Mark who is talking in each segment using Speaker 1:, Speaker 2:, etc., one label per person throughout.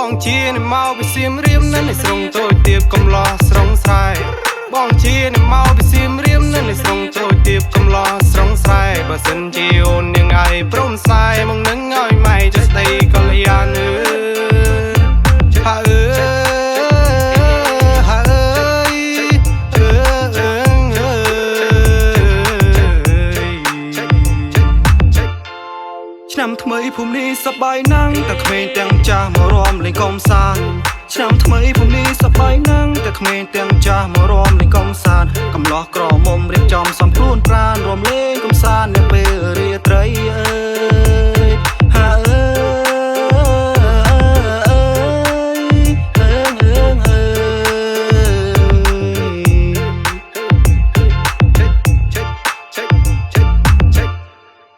Speaker 1: បងជាអ្នកមកពីសៀមរាបនៅស្រុងតូចទៀបកំឡោះស្រុងស្រែបងជាអ្នកមកពីសៀមរាបនៅស្រុងតូចទៀបកំឡោះស្រុងស្រែបើសិនជាអូននាងឯងព្រមសាយមកនឹងឲ្យម៉ែចស្ដីកល្យានឆ្នាំថ្មីភូមិនេះសប្បាយណាស់តែក្មេងទាំងចាស់មករំលេងកំសាន្តឆ្នាំថ្មីភូមិនេះសប្បាយណាស់តែក្មេងទាំងចាស់មករំលេងកំសាន្តកំឡោះក្រមុំរៀបចំសំខ្លួនប្រានរំលេងកំសាន្តនៅពេលរាត្រីអើយហាអើ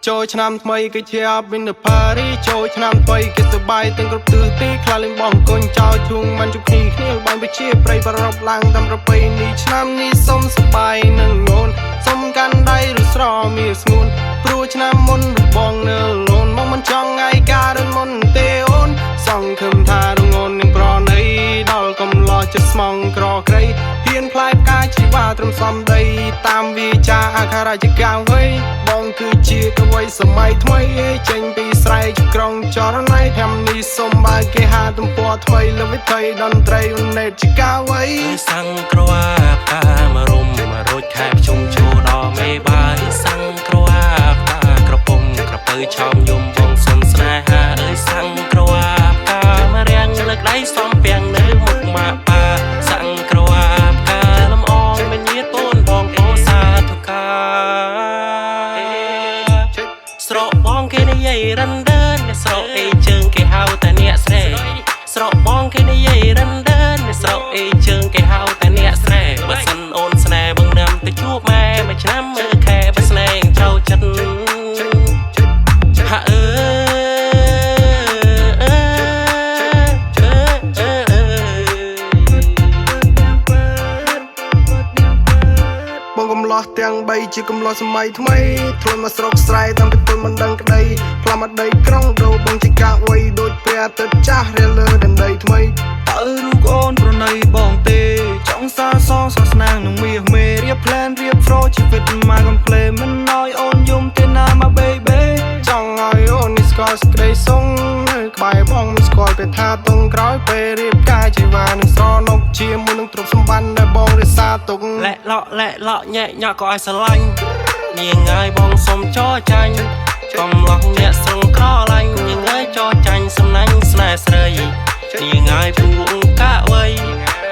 Speaker 1: ចូលឆ្នាំថ្មីគេជាវិនផារីចូលឆ្នាំថ្មីគេសប្បាយទាំងគ្រប់ទិសទីខ្លាលេងបងកូនចៅជុំមិនជុំគ្នាគ្នាបាញ់វិជាប្រៃប្ររពឡើងតាមប្រពៃណីឆ្នាំនេះសុំសប្បាយនឹងអូនសុំកាន់ដៃឬស្រមានស្ងួនព្រោះឆ្នាំមុនបងនៅលូនមកមិនចង់ថ្ងៃការដូចមុនទេអូនសង្ឃឹមថារងអូននឹងប្រណីដល់កំឡោះចិត្តស្មងក្រក្រៃហ៊ានផ្លែផ្កាជីវ៉ាត្រឹមសំដីតាមវាចាអក្ខរជាកាវ័យបងគឺជាកវីសម័យថ្មីចេញពីស្រែជក្រុងចរណៃតាមនេះសុំបើគេហាទំព័រថ្មីលើវិថីតន្ត្រីវណេតជាកាវ័យ
Speaker 2: សង្គ្រោះផ្កាមរុំរួចខែជុំជួដល់មេបាយសង្គ្រោះផ្កាក្រពុំក្រពើឆោមយំបងសុនស្នេហាអើយសង្គ្រោះផ្កាមរៀងលើកដៃសំពាំងនៅមុខម៉ាក់ប៉ាសង្គ្រោះផ្កាលំអងមិនញាតូនបងពោសាធុកាស្រកបងគេនិយាយរំដើនស្រកអីជើងគេហៅតែអ្នកស្រីស្រកបងគេនិយាយរំដើនស្រកអីជើងគេហៅតែអ្នកស្រីបើសិនអូនស្នេហ៍បងណាំទៅជួបម៉ែមួយឆ្នាំមើលខែបើស្នេហ៍ចូលចិត្តហាអើ
Speaker 1: បងកំឡោះទាំង3ជាកំឡោះសម័យថ្មីធ្វើមកស្រុកស្រែតាំងពីមិនដឹងក្តីផ្លាស់មកដីក្រុងដូរបងជាកាវ័យដូចព្រះអាទិត្យចាស់រាលើដែនដីថ្មីតើរូបអូនប្រណីបងទេចង់សាសងសាសនានឹងមាសមេរៀបផ្លែនរៀបហ្វ្រោជីវិតមកកំភ្លេមិនឲ្យអូនយំទេណាមក baby ចង់ឲ្យអូននេះស្គាល់ស្ដីសុងនៅក្បែរបងមិនស្គាល់ពេលថាតុងក្រោយពេលរៀបការជីវ៉ានឹងស្រណុកជាមួយនឹងទ្រព្យសម្បត្តិដែលបងរក្សាទុក
Speaker 2: លែកឡក់ញ៉ែញ៉ាក់ក៏ឲ្យស្រឡាញ់នាងហើយបងសុំចោចាញ់កំឡោះអ្នកស្រុងក្រឡាញ់នាងហើយចោចាញ់សំណាញ់ស្នេហ៍ស្រីនាងហើយពូកាវ័យ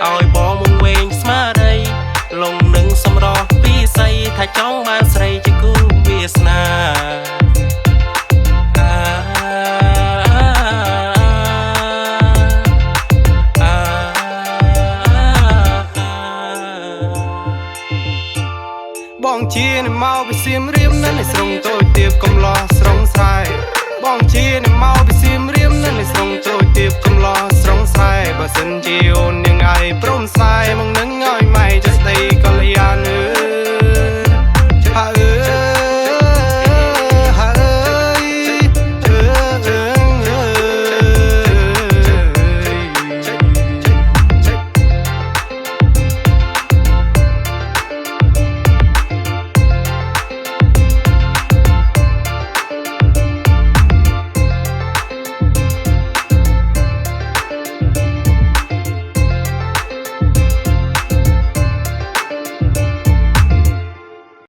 Speaker 2: ឲ្យបងមកវែងស្មារតីលងនឹងសម្រស់ពីស័យថាចង់បានស្រីជាគូវាសនា
Speaker 1: បងជាអ្នកមកពីសៀមរាបនៅស្រុងតូចទៀបកំឡោះស្រុងស្រែបងជាអ្នកមកពីសៀមរាបនៅស្រុងតូចទៀបកំឡោះស្រុងស្រែបើសិនជាអូននាងឯងព្រមសាយមកនឹងឲ្យម៉ែចស្ដីក